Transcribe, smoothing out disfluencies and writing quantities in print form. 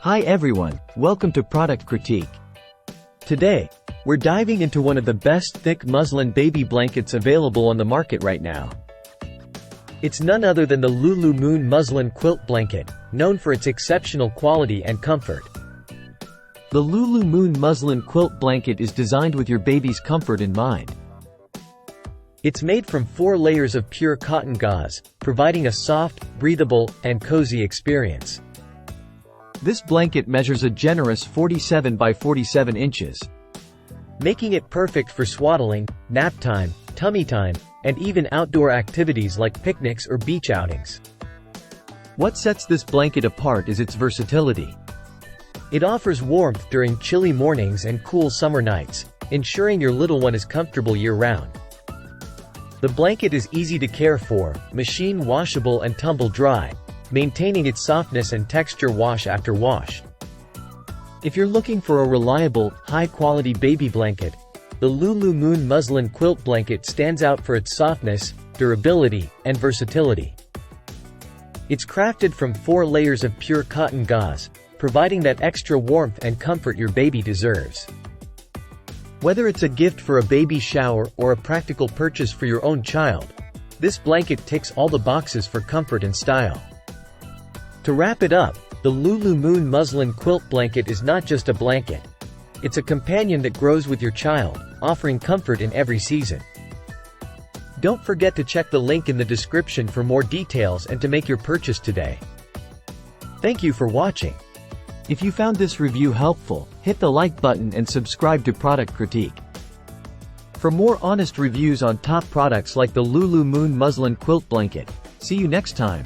Hi everyone, welcome to Product Critique. Today, we're diving into one of the best thick muslin baby blankets available on the market right now. It's none other than the Lulu Moon Muslin Quilt Blanket, known for its exceptional quality and comfort. The Lulu Moon Muslin Quilt Blanket is designed with your baby's comfort in mind. It's made from 4 layers of pure cotton gauze, providing a soft, breathable, and cozy experience. This blanket measures a generous 47 by 47 inches, making it perfect for swaddling, nap time, tummy time, and even outdoor activities like picnics or beach outings. What sets this blanket apart is its versatility. It offers warmth during chilly mornings and cool summer nights, ensuring your little one is comfortable year-round. The blanket is easy to care for, machine washable and tumble dry, maintaining its softness and texture wash after wash. If you're looking for a reliable, high-quality baby blanket, the Lulu Moon Muslin Quilt Blanket stands out for its softness, durability, and versatility. It's crafted from 4 layers of pure cotton gauze, providing that extra warmth and comfort your baby deserves. Whether it's a gift for a baby shower or a practical purchase for your own child, this blanket ticks all the boxes for comfort and style. To wrap it up, the Lulu Moon Muslin Quilt Blanket is not just a blanket. It's a companion that grows with your child, offering comfort in every season. Don't forget to check the link in the description for more details and to make your purchase today. Thank you for watching. If you found this review helpful, hit the like button and subscribe to Product Critique. For more honest reviews on top products like the Lulu Moon Muslin Quilt Blanket, see you next time.